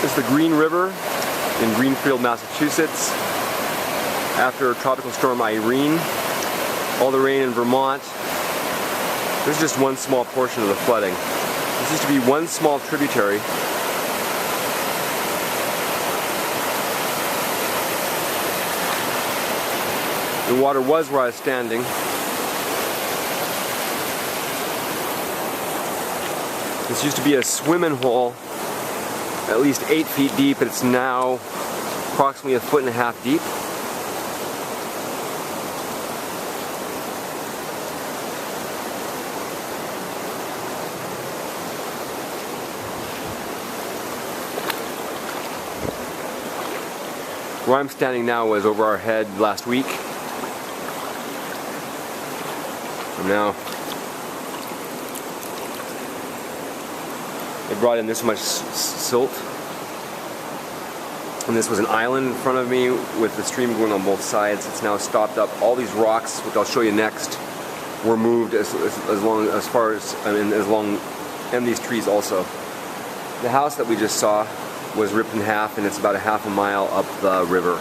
This is the Green River in Greenfield, Massachusetts. After Tropical Storm Irene, all the rain in Vermont. There's just one small portion of the flooding. This used to be one small tributary. The water was where I was standing. This used to be a swimming hole, at least 8 feet deep, and it's now approximately 1.5 feet deep. Where I'm standing now was over our head last week. And now it brought in this much silt. And this was an island in front of me with the stream going on both sides. It's now stopped up. All these rocks, which I'll show you next, were moved as far as, and these trees also. The house that we just saw was ripped in half, and it's about a half a mile up the river.